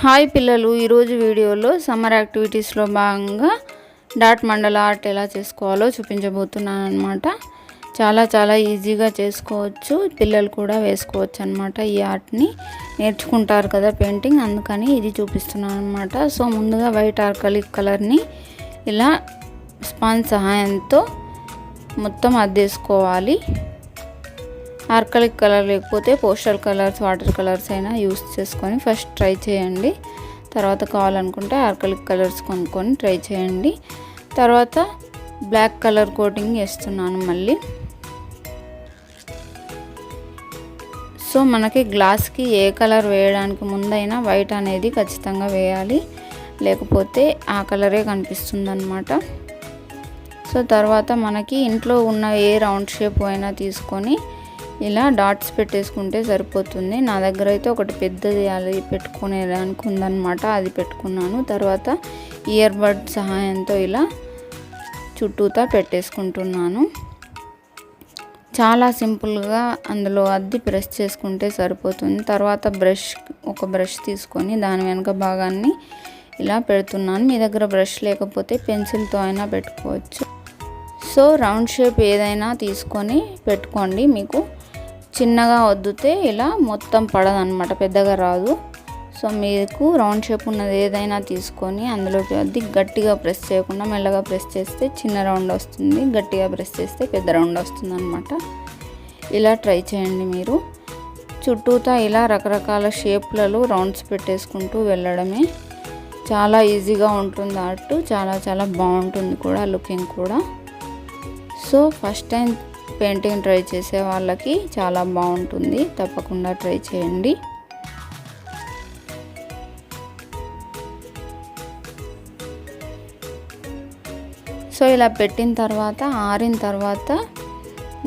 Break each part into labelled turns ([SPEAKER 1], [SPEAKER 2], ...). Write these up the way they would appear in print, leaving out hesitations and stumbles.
[SPEAKER 1] Hi పిల్లలు, ఈరోజు వీడియోలో సమ్మర్ యాక్టివిటీస్లో భాగంగా డాట్ మండల ఆర్ట్ ఎలా చేసుకోవాలో చూపించబోతున్నాను అనమాట. చాలా ఈజీగా చేసుకోవచ్చు, పిల్లలు కూడా వేసుకోవచ్చు అనమాట. ఈ ఆర్ట్ని నేర్చుకుంటారు కదా పెయింటింగ్, అందుకని ఇది చూపిస్తున్నాను అనమాట. సో ముందుగా వైట్ ఆర్కాలిక్ కలర్ని ఇలా స్పాంజ్ సహాయంతో మొత్తం అద్దేసుకోవాలి. ఆర్కాలిక్ కలర్ లేకపోతే పోస్టల్ కలర్స్, వాటర్ కలర్స్ అయినా యూస్ చేసుకొని ఫస్ట్ ట్రై చేయండి. తర్వాత కావాలనుకుంటే ఆర్కాలిక్ కలర్స్ కొనుక్కొని ట్రై చేయండి. తర్వాత బ్లాక్ కలర్ కోటింగ్ వేస్తున్నాను మళ్ళీ. సో మనకి గ్లాస్కి ఏ కలర్ వేయడానికి ముందైనా వైట్ అనేది ఖచ్చితంగా వేయాలి, లేకపోతే ఆ కలరే కనిపిస్తుంది అన్నమాట. సో తర్వాత మనకి ఇంట్లో ఉన్న ఏ రౌండ్ షేప్ అయినా తీసుకొని ఇలా డాట్స్ పెట్టేసుకుంటే సరిపోతుంది. నా దగ్గర అయితే ఒకటి పెద్దది అది పెట్టుకునేదానికి ఉందన్నమాట, అది పెట్టుకున్నాను. తర్వాత ఇయర్ బడ్ సహాయంతో ఇలా చుట్టూతా పెట్టేసుకుంటున్నాను. చాలా సింపుల్గా అందులో అద్ది ప్రెస్ చేసుకుంటే సరిపోతుంది. తర్వాత ఒక బ్రష్ తీసుకొని దాని వెనక భాగాన్ని ఇలా పెడుతున్నాను. మీ దగ్గర బ్రష్ లేకపోతే పెన్సిల్తో అయినా పెట్టుకోవచ్చు. సో రౌండ్ షేప్ ఏదైనా తీసుకొని పెట్టుకోండి. మీకు చిన్నగా వద్దుతే ఇలా మొత్తం పడదన్నమాట, పెద్దగా రాదు. సో మీకు రౌండ్ షేప్ ఉన్నది ఏదైనా తీసుకొని అందులోకి అద్ది గట్టిగా ప్రెస్ చేయకుండా మెల్లగా ప్రెస్ చేస్తే చిన్న రౌండ్ వస్తుంది, గట్టిగా ప్రెస్ చేస్తే పెద్ద రౌండ్ వస్తుంది అన్నమాట. ఇలా ట్రై చేయండి మీరు. చుట్టూతా ఇలా రకరకాల షేప్లలో రౌండ్స్ పెట్టేసుకుంటూ వెళ్ళడమే. చాలా ఈజీగా ఉంటుంది ఆర్ట్, చాలా బాగుంటుంది కూడా, లుకింగ్ కూడా. So first time painting try చేసే వాళ్ళకి చాలా బాగుంటుంది, తప్పకుండా ట్రై చేయండి. సో ఇలా పెట్టిన తర్వాత ఆరిన తర్వాత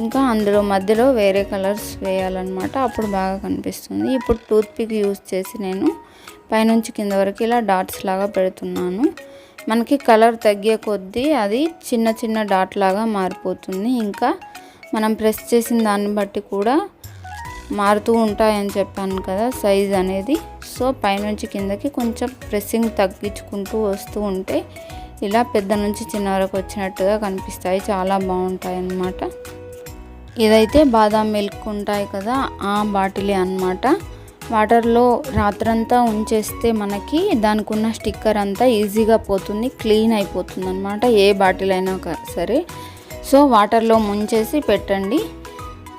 [SPEAKER 1] ఇంకా అందులో మధ్యలో వేరే కలర్స్ వేయాలన్నమాట, అప్పుడు బాగా కనిపిస్తుంది. ఇప్పుడు టూత్పిక్ యూజ్ చేసి నేను పైనుంచి కింద వరకు ఇలా డాట్స్ లాగా పెడుతున్నాను. మనకి కలర్ తగ్గే కొద్దీ అది చిన్న డాట్ లాగా మారిపోతుంది. ఇంకా మనం ప్రెస్ చేసిన దాన్ని బట్టి కూడా మారుతూ ఉంటాయని చెప్పాను కదా సైజ్ అనేది. సో పైనుంచి కిందకి కొంచెం ప్రెస్సింగ్ తగ్గించుకుంటూ వస్తూ ఉంటే ఇలా పెద్ద నుంచి చిన్న వరకు వచ్చినట్టుగా కనిపిస్తాయి, చాలా బాగుంటాయి అన్నమాట. ఇదైతే బాదాం మిల్క్ ఉంటాయి కదా, ఆ బాటిలే అన్నమాట. వాటర్లో రాత్రంతా ఉంచేస్తే మనకి దానికి ఉన్న స్టిక్కర్ అంతా ఈజీగా పోతుంది, క్లీన్ అయిపోతుంది అన్నమాట, ఏ బాటిల్ అయినా సరే. సో వాటర్లో ముంచేసి పెట్టండి,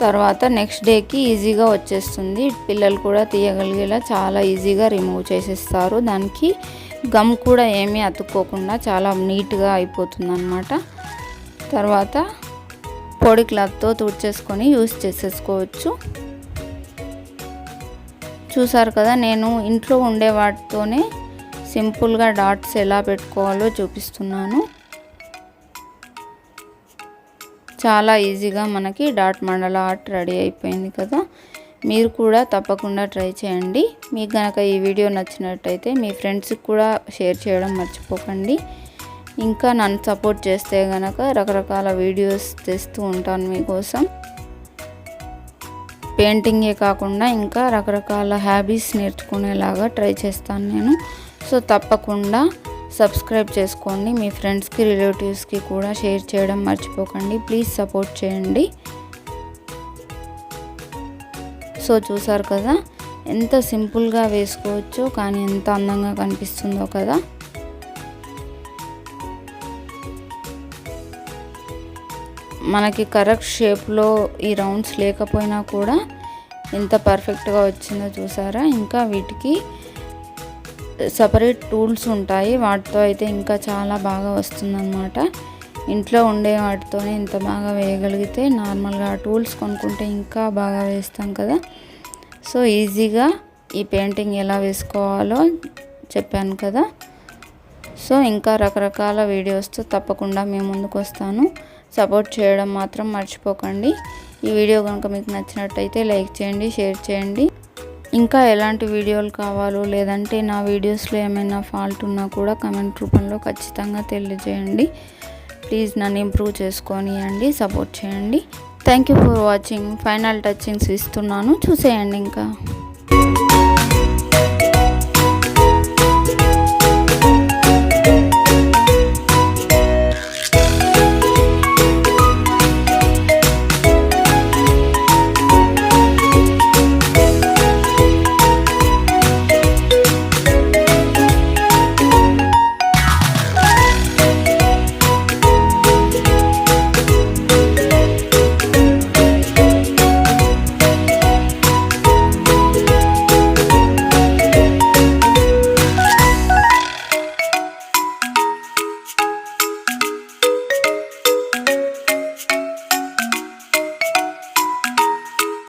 [SPEAKER 1] తర్వాత నెక్స్ట్ డేకి ఈజీగా వచ్చేస్తుంది. పిల్లలు కూడా తీయగలిగేలా చాలా ఈజీగా రిమూవ్ చేసేస్తారు. దానికి గమ్ కూడా ఏమీ అతుక్కోకుండా చాలా నీట్గా అయిపోతుంది అన్నమాట. తర్వాత పొడి క్లాత్తో తుడిచేసుకొని యూస్ చేసేసుకోవచ్చు. చూసారు కదా, నేను ఇంట్లో ఉండే వాటితోనే సింపుల్గా డాట్స్ ఎలా పెట్టుకోవాలో చూపిస్తున్నాను. చాలా ఈజీగా మనకి డాట్ మండల ఆర్ట్ రెడీ అయిపోయింది కదా. మీరు కూడా తప్పకుండా ట్రై చేయండి. మీకు కనుక ఈ వీడియో నచ్చినట్టయితే మీ ఫ్రెండ్స్కి కూడా షేర్ చేయడం మర్చిపోకండి. ఇంకా నన్ను సపోర్ట్ చేస్తే కనుక రకరకాల వీడియోస్ తెస్తూ ఉంటాను మీకోసం. పెయింటింగే కాకుండా ఇంకా రకరకాల హ్యాబీస్ నేర్చుకునేలాగా ట్రై చేస్తాను నేను. సో తప్పకుండా సబ్స్క్రైబ్ చేసుకోండి. మీ ఫ్రెండ్స్కి, రిలేటివ్స్కి కూడా షేర్ చేయడం మర్చిపోకండి. ప్లీజ్ సపోర్ట్ చేయండి. సో చూసారు కదా, ఎంత సింపుల్గా వేసుకోవచ్చో కానీ ఎంత అందంగా కనిపిస్తుందో కదా. మనకి కరెక్ట్ షేప్లో ఈ రౌండ్స్ లేకపోయినా కూడా ఎంత పర్ఫెక్ట్గా వచ్చిందో చూసారా. ఇంకా వీటికి సపరేట్ టూల్స్ ఉంటాయి, వాటితో అయితే ఇంకా చాలా బాగా వస్తుందన్నమాట. ఇంట్లో ఉండే వాటితోనే ఇంత బాగా వేయగలిగితే నార్మల్గా టూల్స్ కొనుక్కుంటే ఇంకా బాగా వేస్తాం కదా. సో ఈజీగా ఈ పెయింటింగ్ ఎలా వేసుకోవాలో చెప్పాను కదా. సో ఇంకా రకరకాల వీడియోస్తో తప్పకుండా మేము ముందుకు వస్తాను. సపోర్ట్ చేయడం మాత్రం మర్చిపోకండి. ఈ వీడియో కనుక మీకు నచ్చినట్టయితే లైక్ చేయండి, షేర్ చేయండి. ఇంకా ఎలాంటి వీడియోలు కావాలో, లేదంటే నా వీడియోస్లో ఏమైనా ఫాల్ట్ ఉన్నా కూడా కామెంట్ రూపంలో ఖచ్చితంగా తెలియజేయండి. ప్లీజ్ నన్ను ఇంప్రూవ్ చేసుకోనియండి, సపోర్ట్ చేయండి. Thank you for watching. Final touchings ఇస్తున్నాను, చూసేయండి ఇంకా.